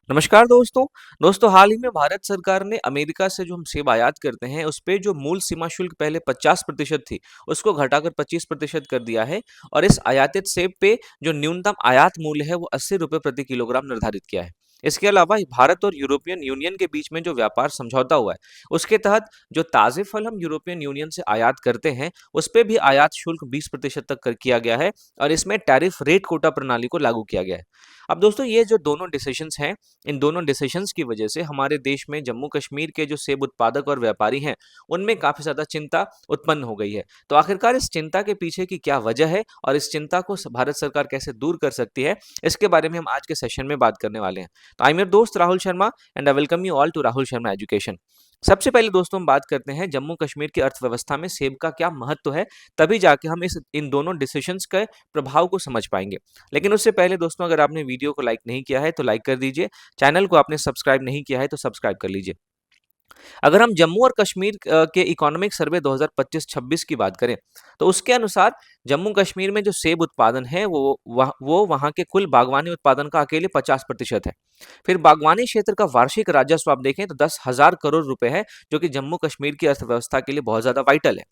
नमस्कार दोस्तों। हाल ही में भारत सरकार ने अमेरिका से जो हम सेब आयात करते हैं उस पे जो मूल सीमा शुल्क पहले 50% थी उसको घटाकर 25% कर दिया है और इस आयातित सेब पे जो न्यूनतम आयात मूल्य है वो 80 रुपये प्रति किलोग्राम निर्धारित किया है। इसके अलावा भारत और यूरोपियन यूनियन के बीच में जो व्यापार समझौता हुआ है उसके तहत जो ताजे फल हम यूरोपियन यूनियन से आयात करते हैं उस पे भी आयात शुल्क 20% तक किया गया है और इसमें टैरिफ रेट कोटा प्रणाली को लागू किया गया है। अब दोस्तों ये जो दोनों डिसीजंस हैं, इन दोनों डिसीजंस की वजह से हमारे देश में जम्मू कश्मीर के जो सेब उत्पादक और व्यापारी हैं, उनमें काफ़ी ज़्यादा चिंता उत्पन्न हो गई है। तो आखिरकार इस चिंता के पीछे की क्या वजह है और इस चिंता को भारत सरकार कैसे दूर कर सकती है, इसके बारे में हम आज के सेशन में बात करने वाले हैं। तो आई एम योर दोस्त Rahul Sharma and I welcome you all to Rahul Sharma education. सबसे पहले दोस्तों हम बात करते हैं जम्मू कश्मीर की अर्थव्यवस्था में सेब का क्या महत्व है, तभी जाके हम इस इन दोनों डिसीजंस के प्रभाव को समझ पाएंगे। लेकिन उससे पहले दोस्तों अगर आपने वीडियो को लाइक नहीं किया है तो लाइक कर दीजिए, चैनल को आपने सब्सक्राइब नहीं किया है तो सब्सक्राइब कर लीजिए। अगर हम जम्मू और कश्मीर के इकोनॉमिक सर्वे 2025-26 की बात करें तो उसके अनुसार जम्मू कश्मीर में जो सेब उत्पादन है वो वहाँ के कुल बागवानी उत्पादन का अकेले 50% है। फिर बागवानी क्षेत्र का वार्षिक राजस्व आप देखें तो 10,000 करोड़ रुपए है, जो कि जम्मू कश्मीर की अर्थव्यवस्था के लिए बहुत ज्यादा वाइटल है।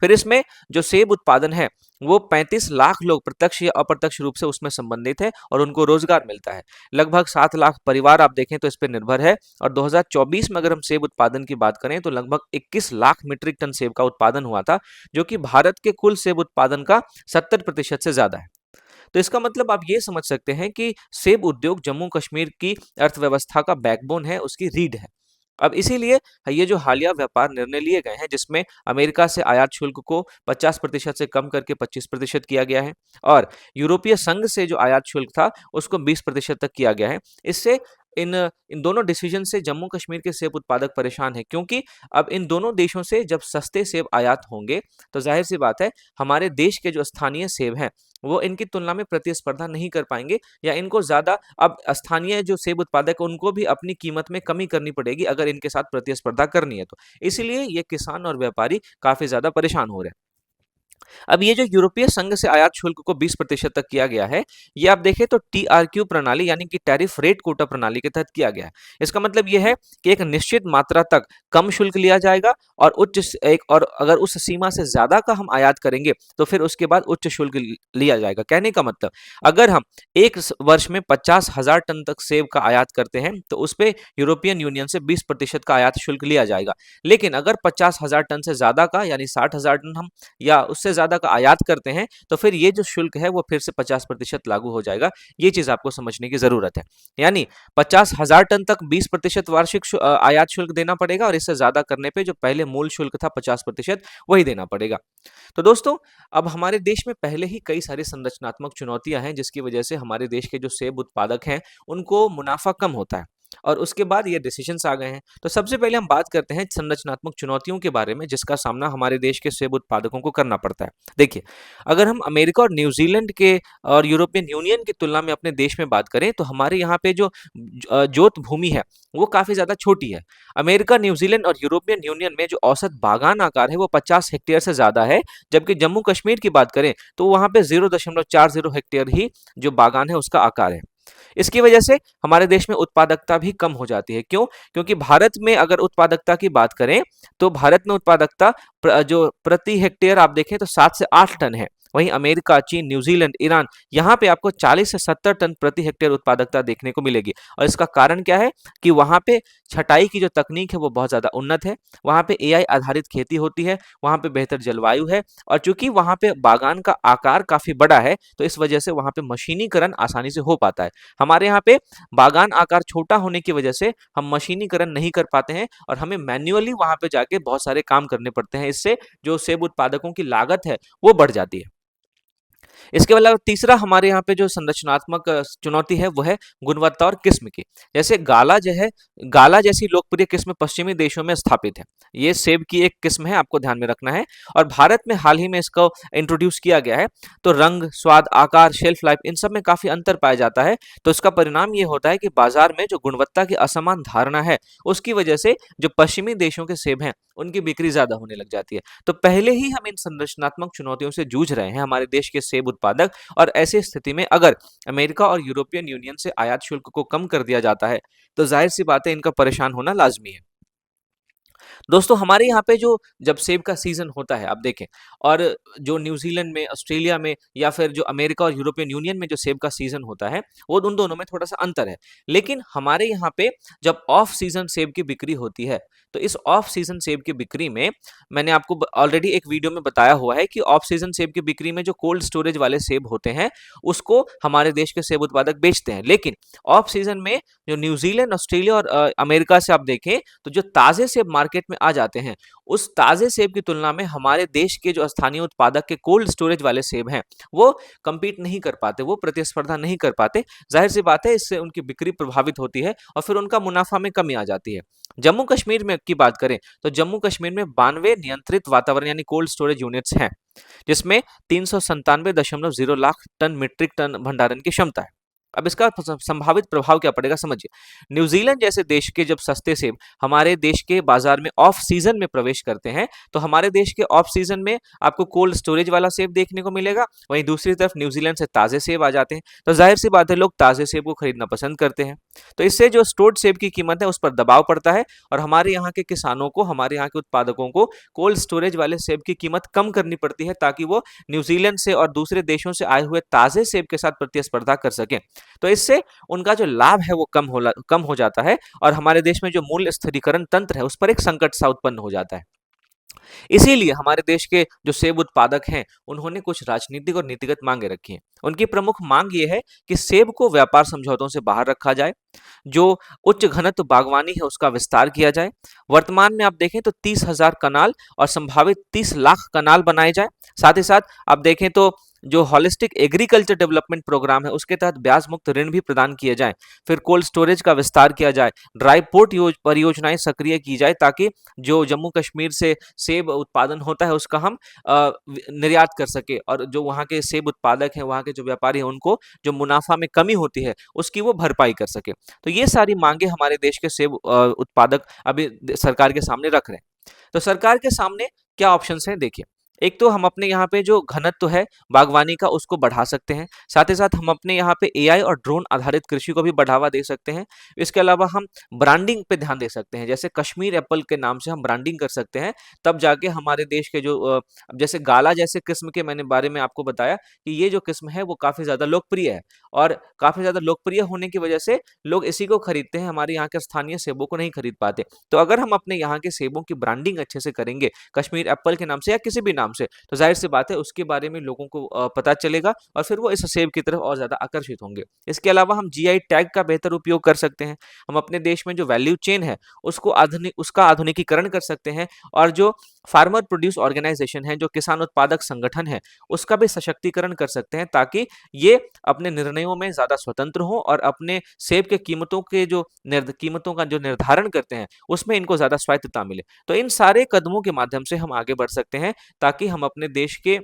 फिर इसमें जो सेब उत्पादन है वो 35 लाख लोग प्रत्यक्ष या अप्रत्यक्ष रूप से उसमें संबंधित है और उनको रोजगार मिलता है। लगभग 7 लाख परिवार आप देखें तो इस पर निर्भर है और 2024 में अगर हम सेब उत्पादन की बात करें तो लगभग 21 लाख मीट्रिक टन सेब का उत्पादन हुआ था, जो कि भारत के कुल सेब उत्पादन का 70% से ज्यादा है। तो इसका मतलब आप ये समझ सकते हैं कि सेब उद्योग जम्मू कश्मीर की अर्थव्यवस्था का बैकबोन है, उसकी रीढ़ है। अब इसीलिए ये जो हालिया व्यापार निर्णय लिए गए हैं जिसमें अमेरिका से आयात शुल्क को 50% से कम करके 25% किया गया है और यूरोपीय संघ से जो आयात शुल्क था उसको 20% तक किया गया है। इससे इन इन दोनों डिसीजन से जम्मू कश्मीर के सेब उत्पादक परेशान हैं, क्योंकि अब इन दोनों देशों से जब सस्ते सेब आयात होंगे तो जाहिर सी बात है हमारे देश के जो स्थानीय सेब हैं वो इनकी तुलना में प्रतिस्पर्धा नहीं कर पाएंगे या इनको ज्यादा अब स्थानीय जो सेब उत्पादक है उनको भी अपनी कीमत में कमी करनी पड़ेगी अगर इनके साथ प्रतिस्पर्धा करनी है तो। इसीलिए ये किसान और व्यापारी काफी ज्यादा परेशान हो रहे हैं। अब ये जो यूरोपीय संघ से आयात शुल्क को 20% तक किया गया है, ये आप देखें तो टीआरक्यू प्रणाली यानी कि टैरिफ रेट कोटा प्रणाली के तहत किया गया है। इसका मतलब ये है कि एक निश्चित मात्रा तक कम शुल्क लिया जाएगा और और अगर उस सीमा से ज्यादा का हम आयात करेंगे तो फिर उसके बाद उच्च शुल्क लिया जाएगा। कहने का मतलब अगर हम एक वर्ष में 50,000 टन तक सेब का आयात करते हैं तो उस पे यूरोपियन यूनियन से 20% का आयात शुल्क लिया जाएगा। लेकिन अगर 50,000 टन से ज्यादा का यानी 60,000 टन हम या उससे ज्यादा का आयात करते हैं तो फिर ये जो शुल्क है वो फिर से 50% लागू हो जाएगा। ये चीज आपको समझने की जरूरत है। यानी 50,000 टन तक 20% वार्षिक आयात शुल्क देना पड़ेगा और इससे ज्यादा करने पे जो पहले मूल शुल्क था 50% वही देना पड़ेगा। तो दोस्तों अब हमारे देश में पहले ही कई सारी संरचनात्मक चुनौतियां हैं जिसकी वजह से हमारे देश के जो सेब उत्पादक हैं उनको मुनाफा कम होता है और उसके बाद ये डिसीजंस आ गए हैं। तो सबसे पहले हम बात करते हैं संरचनात्मक चुनौतियों के बारे में जिसका सामना हमारे देश के सेब उत्पादकों को करना पड़ता है। देखिए, अगर हम अमेरिका और न्यूजीलैंड के और यूरोपियन यूनियन की तुलना में अपने देश में बात करें तो हमारे यहाँ पे जो जोत भूमि है वो काफी ज्यादा छोटी है। अमेरिका, न्यूजीलैंड और यूरोपियन यूनियन में जो औसत बागान आकार है वो 50 हेक्टेयर से ज्यादा है, जबकि जम्मू कश्मीर की बात करें तो वहां पे 0.40 हेक्टेयर ही जो बागान है उसका आकार है। इसकी वजह से हमारे देश में उत्पादकता भी कम हो जाती है। क्यों? क्योंकि भारत में अगर उत्पादकता की बात करें तो भारत में उत्पादकता जो प्रति हेक्टेयर आप देखें तो 7 से 8 टन है। वहीं अमेरिका, चीन, न्यूजीलैंड, ईरान यहाँ पे आपको 40 से 70 टन प्रति हेक्टेयर उत्पादकता देखने को मिलेगी। और इसका कारण क्या है कि वहाँ पे छटाई की जो तकनीक है वो बहुत ज्यादा उन्नत है, वहाँ पे एआई आधारित खेती होती है, वहाँ पे बेहतर जलवायु है और चूंकि वहाँ पे बागान का आकार काफी बड़ा है तो इस वजह से वहाँ पे मशीनीकरण आसानी से हो पाता है। हमारे यहाँ पे बागान आकार छोटा होने की वजह से हम मशीनीकरण नहीं कर पाते हैं और हमें मैन्युअली वहां पे जाके बहुत सारे काम करने पड़ते हैं। इससे जो सेब उत्पादकों की लागत है वो बढ़ जाती है। इसके अलावा तीसरा हमारे यहाँ पे जो संरचनात्मक चुनौती है वो है गुणवत्ता और किस्म की। जैसे गाला जैसी लोकप्रिय किस्म पश्चिमी देशों में स्थापित है। ये सेब की एक किस्म है, आपको ध्यान में रखना है। और भारत में हाल ही में इसको इंट्रोड्यूस किया गया है। तो रंग, स्वाद, आकार, शेल्फ लाइफ इन सब में काफी अंतर पाया जाता है। तो इसका परिणाम ये होता है कि बाजार में जो गुणवत्ता की असमान धारणा है उसकी वजह से जो पश्चिमी देशों के सेब हैं उनकी बिक्री ज़्यादा होने लग जाती है। तो पहले ही हम इन संरचनात्मक चुनौतियों से जूझ रहे हैं हमारे देश के सेब उत्पादक, और ऐसी स्थिति में अगर अमेरिका और यूरोपियन यूनियन से आयात शुल्क को कम कर दिया जाता है, तो ज़ाहिर-सी बात है इनका परेशान होना लाज़मी है। दोस्तों हमारे यहाँ पे जो जब सेब का सीज़न होता है आप देखें, और जो न्यूज़ीलैंड में, ऑस्ट्रेलिया में या फिर जो अमेरिका और यूरोपियन यूनियन में जो सेब का सीज़न होता है, वो उन दोनों में थोड़ा-सा अंतर है। लेकिन हमारे यहाँ पे जब ऑफ सीज़न सेब की बिक्री होती है, तो इस ऑफ सीज़न सेब की बिक्री में मैंने आपको ब ऑलरेडी एक वीडियो में बताया हुआ है कि ऑफ सीज़न सेब की बिक्री में जो कोल्ड स्टोरेज वाले सेब होते हैं, उसको हमारे देश के सेब उत्पादक बेचते हैं। लेकिन ऑफ सीज़न में जो न्यूज़ीलैंड, ऑस्ट्रेलिया और अमेरिका से आप देखें, तो जो ताज़े सेब मार्केट में आ जाते हैं, उस ताज़े सेब की तुलना में हमारे देश के जो स्थानीय उत्पादक के कोल्ड स्टोरेज वाले सेब हैं, वो कम्पीट नहीं कर पाते, वो प्रतिस्पर्धा नहीं कर पाते। ज़ाहिर-सी बात है इससे उनकी बिक्री प्रभावित होती है और फिर उनका मुनाफ़ा में कमी आ जाती है। जम्मू कश्मीर में की बात करें, तो जम्मू कश्मीर में 92 नियंत्रित वातावरण यानी कोल्ड स्टोरेज यूनिट्स हैं, जिसमें 397.0 लाख टन मीट्रिक टन भंडारण की क्षमता है। अब इसका संभावित प्रभाव क्या पड़ेगा समझिए। न्यूजीलैंड जैसे देश के जब सस्ते सेब हमारे देश के बाजार में ऑफ सीजन में प्रवेश करते हैं, तो हमारे देश के ऑफ सीजन में आपको कोल्ड स्टोरेज वाला सेब देखने को मिलेगा। वहीं दूसरी तरफ न्यूजीलैंड से ताजे सेब आ जाते हैं, तो जाहिर सी बात है लोग ताजे सेब को खरीदना पसंद करते हैं। तो इससे जो स्टोर्ड सेब की कीमत है उस पर दबाव पड़ता है, और हमारे यहाँ के किसानों को, हमारे यहाँ के उत्पादकों को कोल्ड स्टोरेज वाले सेब की कीमत कम करनी पड़ती है, ताकि वो न्यूजीलैंड से और दूसरे देशों से आए हुए ताजे सेब के साथ प्रतिस्पर्धा कर सकें। तो इससे उनका जो लाभ है वो कम हो जाता है, और हमारे देश में जो मूल्य स्थिरीकरण तंत्र है उस पर एक संकट सा उत्पन्न हो जाता है। इसीलिए हमारे देश के जो सेब उत्पादक हैं, उन्होंने कुछ राजनीतिक और नीतिगत मांगे रखी हैं। उनकी प्रमुख मांग ये है कि सेब को व्यापार समझौतों से बाहर रखा जाए, जो उच्च घनत्व बागवानी है उसका विस्तार किया जाए। वर्तमान में आप देखें तो 30,000 कनाल और संभावित 30 लाख कनाल बनाए जाए। साथ ही साथ आप देखें तो जो हॉलिस्टिक एग्रीकल्चर डेवलपमेंट प्रोग्राम है उसके तहत ब्याज मुक्त ऋण भी प्रदान किए जाएं। फिर कोल्ड स्टोरेज का विस्तार किया जाए, ड्राई पोर्ट परियोजनाएं सक्रिय की जाए, ताकि जो जम्मू कश्मीर से सेब उत्पादन होता है उसका हम निर्यात कर सके, और जो वहाँ के सेब उत्पादक हैं, वहाँ के जो व्यापारी हैं, उनको जो मुनाफा में कमी होती है उसकी वो भरपाई कर सके। तो ये सारी मांगे हमारे देश के सेब उत्पादक अभी सरकार के सामने रख रहे हैं। तो सरकार के सामने क्या ऑप्शंस हैं देखिए। एक तो हम अपने यहाँ पे जो घनत्व है बागवानी का उसको बढ़ा सकते हैं। साथ ही साथ हम अपने यहाँ पे एआई और ड्रोन आधारित कृषि को भी बढ़ावा दे सकते हैं। इसके अलावा हम ब्रांडिंग पे ध्यान दे सकते हैं, जैसे कश्मीर एप्पल के नाम से हम ब्रांडिंग कर सकते हैं। तब जाके हमारे देश के जो जैसे गाला जैसे किस्म के मैंने बारे में आपको बताया कि ये जो किस्म है वो काफ़ी ज़्यादा लोकप्रिय है, और काफ़ी ज़्यादा लोकप्रिय होने की वजह से लोग इसी को खरीदते हैं, हमारे यहाँ के स्थानीय सेबों को नहीं खरीद पाते। तो अगर हम अपने यहाँ के सेबों की ब्रांडिंग अच्छे से करेंगे, कश्मीर एप्पल के नाम से या किसी भी नाम से, तो ज़ाहिर-सी बात है उसके बारे में लोगों को पता चलेगा, और फिर वो इस सेब की तरफ और ज़्यादा आकर्षित होंगे। इसके अलावा हम जीआई टैग का बेहतर उपयोग कर सकते हैं। हम अपने देश में जो वैल्यू चेन है उसका आधुनिकीकरण कर सकते हैं, और जो फार्मर प्रोड्यूस ऑर्गेनाइजेशन है, जो किसान उत्पादक संगठन है, उसका भी सशक्तिकरण कर सकते हैं, ताकि ये अपने निर्णयों में ज़्यादा स्वतंत्र हों और अपने सेब के कीमतों का जो निर्धारण करते हैं उसमें इनको ज़्यादा स्वायत्तता मिले। तो इन सारे कदमों के माध्यम से हम आगे बढ़ सकते हैं, ताकि हम अपने देश के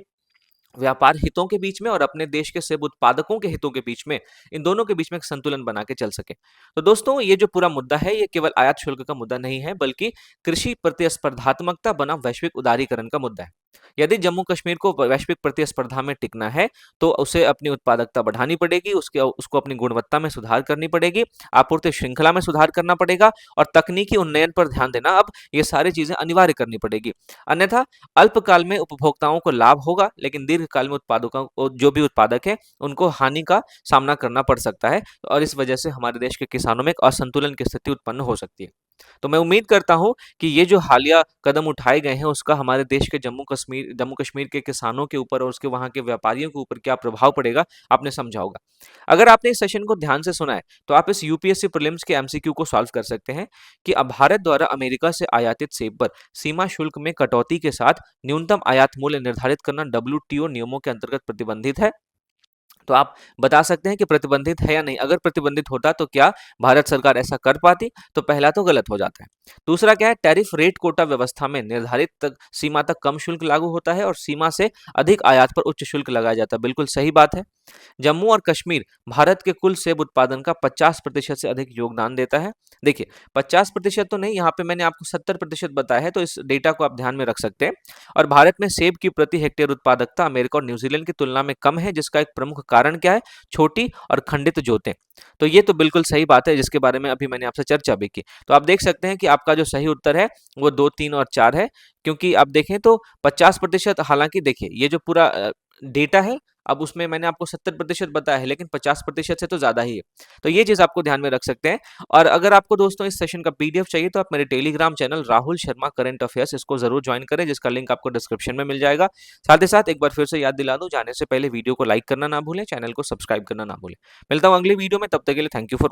व्यापार हितों के बीच में और अपने देश के सेब उत्पादकों के हितों के बीच में, इन दोनों के बीच में एक संतुलन बना के चल सके। तो दोस्तों ये जो पूरा मुद्दा है ये केवल आयात शुल्क का मुद्दा नहीं है, बल्कि कृषि प्रतिस्पर्धात्मकता बना वैश्विक उदारीकरण का मुद्दा है। यदि जम्मू कश्मीर को वैश्विक प्रतिस्पर्धा में टिकना है, तो उसे अपनी उत्पादकता बढ़ानी पड़ेगी, उसको अपनी गुणवत्ता में सुधार करनी पड़ेगी, आपूर्ति श्रृंखला में सुधार करना पड़ेगा, और तकनीकी उन्नयन पर ध्यान देना अब ये सारी चीजें अनिवार्य करनी पड़ेगी। अन्यथा अल्पकाल में उपभोक्ताओं को लाभ होगा, लेकिन दीर्घकाल में उत्पादकों को, जो भी उत्पादक है, उनको हानि का सामना करना पड़ सकता है, और इस वजह से हमारे देश के किसानों में एक असंतुलन की स्थिति उत्पन्न हो सकती है। तो मैं उम्मीद करता हूं कि ये जो हालिया कदम उठाए गए हैं उसका हमारे देश के जम्मू कश्मीर के किसानों के ऊपर और उसके वहां के व्यापारियों के ऊपर क्या प्रभाव पड़ेगा, आपने समझा होगा। अगर आपने इस सेशन को ध्यान से सुना है, तो आप इस यूपीएससी प्रीलिम्स के एमसीक्यू को सॉल्व कर सकते हैं कि अब भारत द्वारा अमेरिका से आयातित सेब पर सीमा शुल्क में कटौती के साथ न्यूनतम आयात मूल्य निर्धारित करना डब्ल्यूटीओ नियमों के अंतर्गत प्रतिबंधित है। तो आप बता सकते हैं कि प्रतिबंधित है या नहीं। अगर प्रतिबंधित होता तो क्या भारत सरकार ऐसा कर पाती? तो पहला तो गलत हो जाता है। दूसरा क्या है, टैरिफ रेट कोटा व्यवस्था में निर्धारित सीमा तक कम शुल्क लागू होता है और सीमा से अधिक आयात पर उच्च शुल्क लगाया जाता है। बिल्कुल सही बात है। जम्मू और कश्मीर भारत के कुल सेब उत्पादन का 50% से अधिक योगदान देता है। देखिए, 50% तो नहीं, यहाँ पे मैंने आपको 70% बताया है, तो इस डेटा को आप ध्यान में रख सकते हैं। और भारत में सेब की प्रति हेक्टेयर उत्पादकता अमेरिका और न्यूजीलैंड की तुलना में कम है, जिसका एक प्रमुख कारण क्या है? छोटी और खंडित जोतें। तो ये तो बिल्कुल सही बात है, जिसके बारे में अभी मैंने आपसे चर्चा भी की। तो आप देख सकते हैं कि आपका जो सही उत्तर है, वो 2, 3 और 4 है, क्योंकि आप देखें तो 50%, हालाँकि देखिए, ये जो पूरा डेटा है, अब उसमें मैंने आपको 70% बताया है, लेकिन 50% से तो ज़्यादा ही है। तो ये चीज़ आपको ध्यान में रख सकते हैं। और अगर आपको दोस्तों इस सेशन का पीडीएफ चाहिए, तो आप मेरे Telegram channel Rahul Sharma current affairs, इसको ज़रूर जॉइन करें, जिसका लिंक आपको डिस्क्रिप्शन में मिल जाएगा। साथ ही साथ एक बार फिर से याद दिला दूँ, जाने से पहले वीडियो को लाइक करना ना भूलें, चैनल को सब्सक्राइब करना ना भूलें। मिलता हूँ अगली वीडियो में, तब तक के लिए थैंक यू फॉर